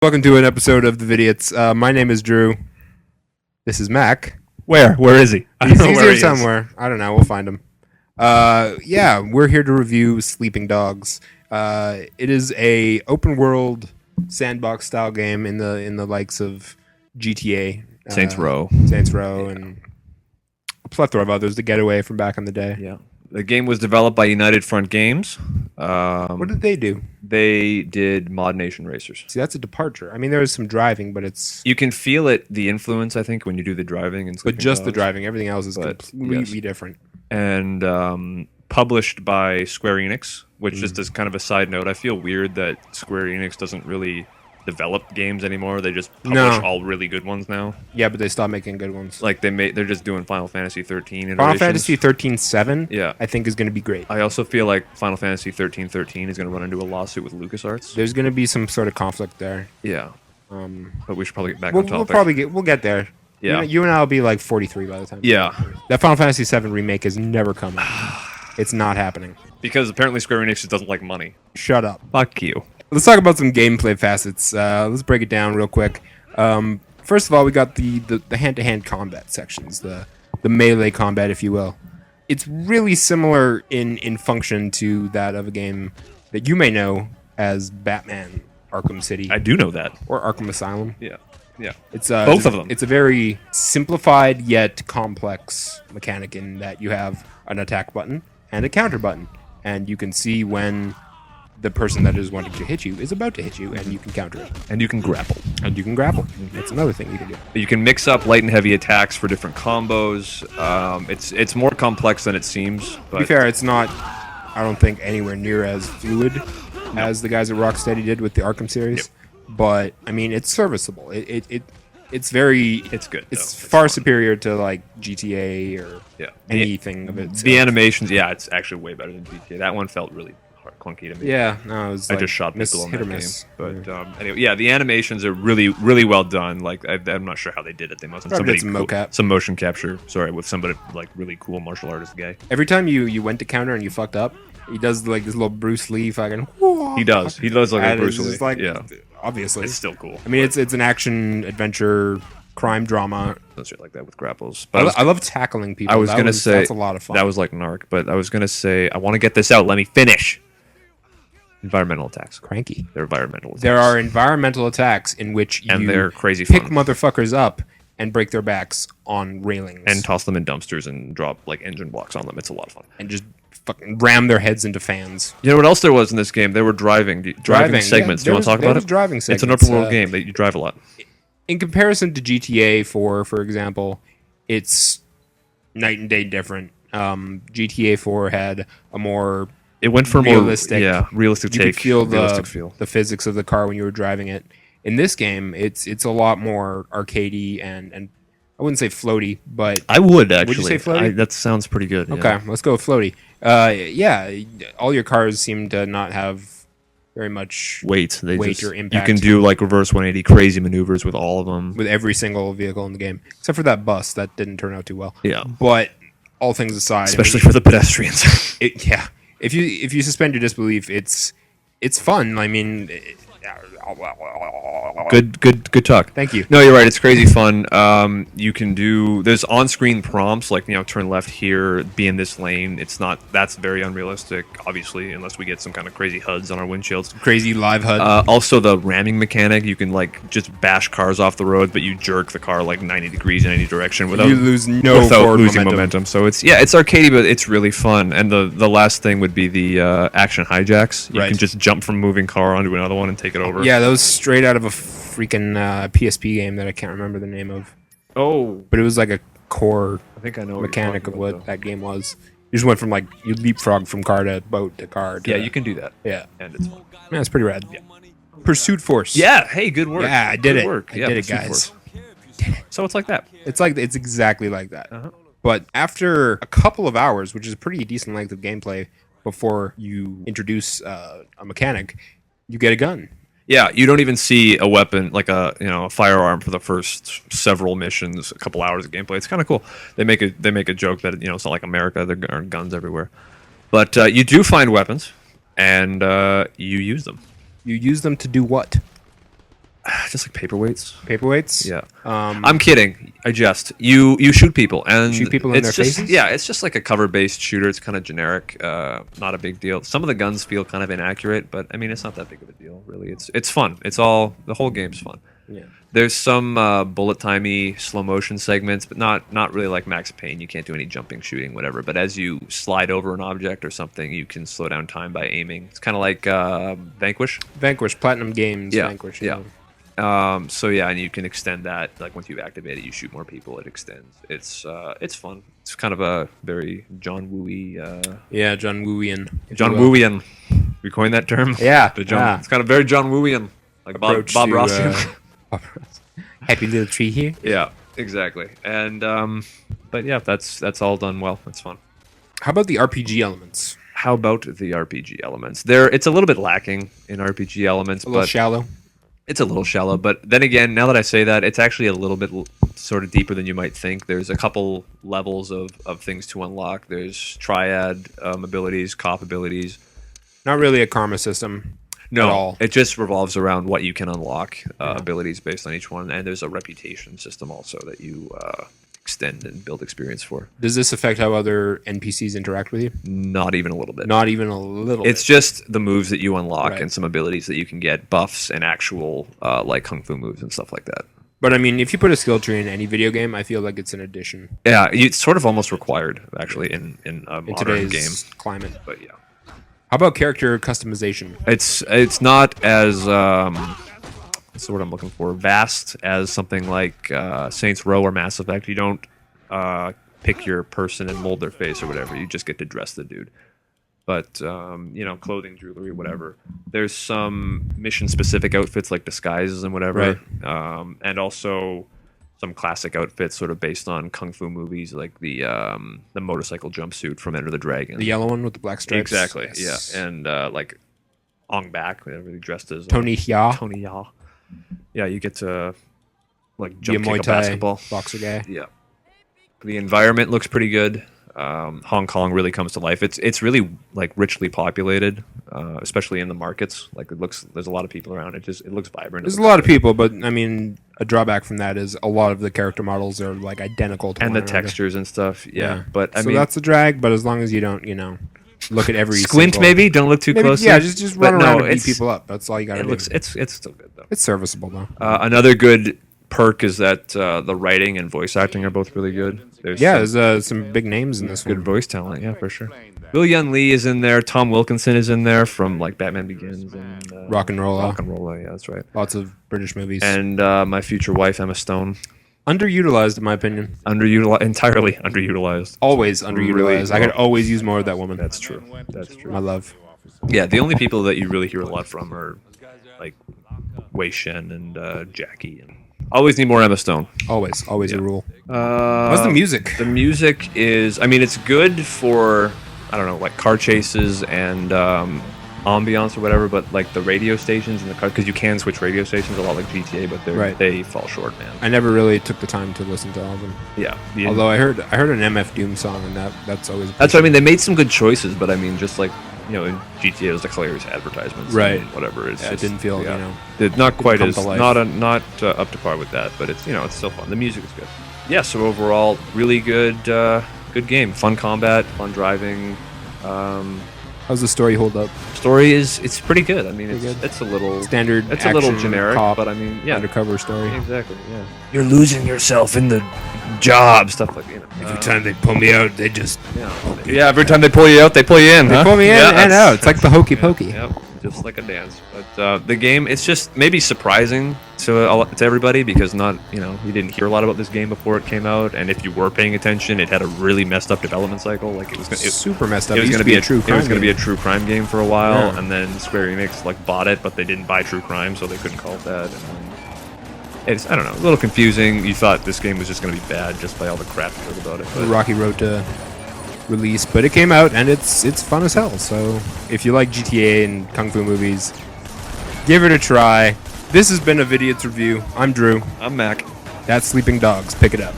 Welcome to an episode of the Vidiots. My name is Drew. This is Mac. Where? Where is he? I He's don't know where here he is. somewhere. I don't know. We'll find him. Yeah, we're here to review Sleeping Dogs. It is a open world sandbox style game in the likes of GTA, Saints Row. and a plethora of others. The Getaway from back in the day. Yeah. The game was developed by United Front Games. What did they do? They did Mod Nation Racers. See, that's a departure. I mean, there was some driving, but it's You can feel it, the influence, I think, when you do the driving. And but just the driving. Everything else is completely different. And published by Square Enix, which just as kind of a side note, I feel weird that Square Enix doesn't really develop games anymore. They just publish all really good ones now. Yeah, but they stopped making good ones. Like they're just doing Final Fantasy 13 iterations. Final Fantasy 13-7, Yeah. I think is going to be great. I also feel like Final Fantasy 13-13 is going to run into a lawsuit with LucasArts. There's going to be some sort of conflict there. Yeah. But we should probably get back We'll, on topic. we'll get there. Yeah. You and I will be like 43 by the time. Yeah. That Final Fantasy 7 remake is never coming. It's not happening. Because apparently Square Enix just doesn't like money. Shut up. Fuck you. Let's talk about some gameplay facets. Let's break it down real quick. First of all, we got the hand-to-hand combat sections, the melee combat, if you will. It's really similar in function to that of a game that you may know as Batman Arkham City I do know that. or Arkham Asylum. Yeah. Yeah. It's Both of them. It's a very simplified yet complex mechanic in that you have an attack button and a counter button, and you can see when the person that is wanting to hit you is about to hit you, and you can counter it. And you can grapple. And you can grapple. That's another thing you can do. You can mix up light and heavy attacks for different combos. It's more complex than it seems. To be But fair, it's not, I don't think, anywhere near as fluid as the guys at Rocksteady did with the Arkham series. But, I mean, it's serviceable. It's very... it's good. It's though. far fun. superior to, like, GTA or Yeah. anything of it. The animations, yeah, it's actually way better than GTA. That one felt really clunky to me. Yeah, no, it was I like just shot miss, people on hit that or game. miss. But anyway, yeah, the animations are really well done. Like I'm not sure how they did it. They must have Probably somebody did some mocap. some motion capture. Sorry, with somebody like really cool martial artist guy. Every time you went to counter and you fucked up, he does like this little Bruce Lee fucking. He does. He does like a And Bruce it's Lee. just like, Yeah, obviously. it's still cool. I mean, it's an action adventure crime drama. Some shit like that with grapples. But I love tackling people. I was gonna say that's a lot of fun. That was like Narc, but I was gonna say I want to get this out. Let me finish. Environmental attacks. cranky. They're environmental attacks. There are environmental attacks in which you and they're crazy pick fun. motherfuckers up and break their backs on railings And toss them in dumpsters and drop like engine blocks on them. It's a lot of fun. and just fucking ram their heads into fans. You know what else there was in this game? There were driving segments. Do you want to talk about it? Driving It's an segments. open world game that you drive a lot. In comparison to GTA 4, for example, it's night and day different. GTA 4 had a more It went for realistic. more, realistic You take, could feel realistic feel. the physics of the car when you were driving it. In this game, it's a lot more arcadey and I wouldn't say floaty, but I would actually. Would you say floaty? That sounds pretty good. okay, let's go with floaty. Yeah, all your cars seem to not have very much Weight, weight or You impact. can do like reverse 180 crazy maneuvers with all of them. with every single vehicle in the game, except for that bus that didn't turn out too well. Yeah, But all things aside, especially for the pedestrians. yeah. If you suspend your disbelief, it's fun. I mean, Good talk. Thank you. No, you're right. It's crazy fun. You can do there's on-screen prompts like turn left here, be in this lane. That's very unrealistic, obviously, unless we get some kind of crazy HUDs on our windshields. Crazy live HUD. Also, the ramming mechanic, you can like just bash cars off the road, but you jerk the car like 90 degrees in any direction without you lose no without forward losing momentum. So it's arcadey, but it's really fun. And the last thing would be the action hijacks. You Right. can just jump from a moving car onto another one and take it over. Yeah, that was straight out of a freaking PSP game that I can't remember the name of. Oh, But it was like a core I think I know mechanic of what That. that game was. You just went from like you leapfrog from car to boat to car. To Yeah, you can do that. Yeah, And it's fun. yeah, it's pretty rad. Pursuit Force. Yeah, hey, good work. Yeah, I did Good it. Work. I Yeah, did it, Pursuit guys. Force. So it's like that. It's exactly like that. Uh-huh. But after a couple of hours, which is a pretty decent length of gameplay, before you introduce a mechanic, you get a gun. Yeah, you don't even see a weapon like a firearm for the first several missions. A couple hours of gameplay. It's kind of cool. They make a joke that it's not like America. There are guns everywhere, but you do find weapons, and you use them. You use them to do what? Just like paperweights. Paperweights. Yeah. Um, I'm kidding. I jest. You shoot people and Shoot people in it's their just, faces? Yeah, it's just like a cover-based shooter. It's kind of generic. Not a big deal. Some of the guns feel kind of inaccurate, but I mean, it's not that big of a deal, really. It's fun. The whole game's fun. yeah. There's some bullet timey slow motion segments, but not really like Max Payne. You can't do any jumping, shooting, whatever. But as you slide over an object or something, you can slow down time by aiming. It's kind of like Vanquish. Vanquish, Platinum Games. Yeah, Vanquish. yeah. So yeah, and you can extend that. Like once you activate it, you shoot more people. It extends. It's fun. It's kind of a very John Woo-y. Yeah, John Wooian. if John you will. Wooian. We coined that term. Yeah, The John. yeah. It's kind of very John Wooian. Like Bob Approach to, Rossian. Bob Ross. Happy little tree here. Yeah, exactly. And but yeah, that's all done well. It's fun. How about the RPG elements? How about the RPG elements? It's a little bit lacking in RPG elements, A little but shallow. it's a little shallow. But then again, now that I say that, it's actually a little bit sort of deeper than you might think. There's a couple levels of things to unlock. There's triad abilities, cop abilities. Not really a karma system. No, at all. it just revolves around what you can unlock, abilities based on each one, and there's a reputation system also that you extend and build experience for. Does this affect how other NPCs interact with you? Not even a little bit. Not even a little. It's just the moves that you unlock Right. and some abilities that you can get, buffs and actual like kung fu moves and stuff like that. But I mean, if you put a skill tree in any video game, I feel like it's an addition Yeah, it's sort of almost required actually in a in modern today's game. climate. But yeah, How about character customization? it's not as what's the word I'm looking for? Vast as something like Saints Row or Mass Effect. You don't pick your person and mold their face or whatever. You just get to dress the dude. But clothing, jewelry, whatever. There's some mission-specific outfits like disguises and whatever, and also some classic outfits sort of based on kung fu movies, like the motorcycle jumpsuit from Enter the Dragon. The yellow one with the black stripes. Exactly. Yes. Yeah, and like Ong Bak, whatever he dressed as. Tony Hia, Tony Ya. Yeah, you get to like be a jump Muay kick a Thai basketball. boxer guy. Yeah. The environment looks pretty good. Hong Kong really comes to life. It's really like richly populated, especially in the markets. Like there's a lot of people around. It looks vibrant. There's a lot of people, but I mean, a drawback from that is a lot of the character models are like identical to and one the another. textures and stuff. Yeah, but I so mean, that's a drag. But as long as you don't, look at every squint single- maybe. Don't look too Maybe, closely. yeah, just But run around no, and beat it's- people up. That's all you gotta It do. looks it's still good though. It's serviceable though. Another good perk is that the writing and voice acting are both really good. There's some big names in this good one. voice talent, yeah, for sure. Will Yun Lee is in there. Tom Wilkinson is in there from like Batman Begins and Rock and roll. Rock and Roll. Yeah, that's right. Lots of British movies. And my future wife Emma Stone, Underutilized, in my opinion. entirely underutilized. Always underutilized. Really? I could always use more of that woman. That's true. That's true. My love. Yeah, the only people that you really hear a lot from are like Wei Shen and Jackie. And always need more Emma Stone. Always a rule. How's How's the music? The music is, I mean, it's good for, I don't know, like car chases and ambiance or whatever, but like the radio stations in the car, because you can switch radio stations a lot like GTA, but Right. they fall short, man. I never really took the time to listen to all of them. Yeah. Although I heard an MF Doom song, and that's always That's what I mean. They made some good choices, but I mean, just like, in GTA, there's like hilarious advertisements, Right. And whatever. It's Yeah, it just, didn't feel, it's not quite come as to life. not up to par with that, but it's it's still fun. The music is good. Yeah. So overall, really good game. Fun combat, fun driving. How's the story hold up? Story it's pretty good. I mean, Pretty good. it's a little Standard. It's a little action, generic, cop, but I mean, yeah, undercover story. exactly. Yeah, you're losing yourself in the job, stuff like Every time they pull me out, they just yeah. Every time they pull you out, they pull you in. they huh? pull me in Yeah, and that's- out. It's like the hokey pokey. Yep, just like a dance. But the game, it's just maybe surprising to everybody because you didn't hear a lot about this game before it came out, and if you were paying attention, it had a really messed up development cycle. Like it was Super messed up. It was used going to be a true It crime. was going to be a game. true crime game for a while, Yeah. and then Square Enix bought it, but they didn't buy True Crime, so they couldn't call it that. And then I don't know, a little confusing. You thought this game was just going to be bad just by all the crap you heard about it. The But Rocky Road to release, but it came out and it's fun as hell. So if you like GTA and kung fu movies, give it a try. This has been a Vidiots review. I'm Drew. I'm Mac. That's Sleeping Dogs. Pick it up.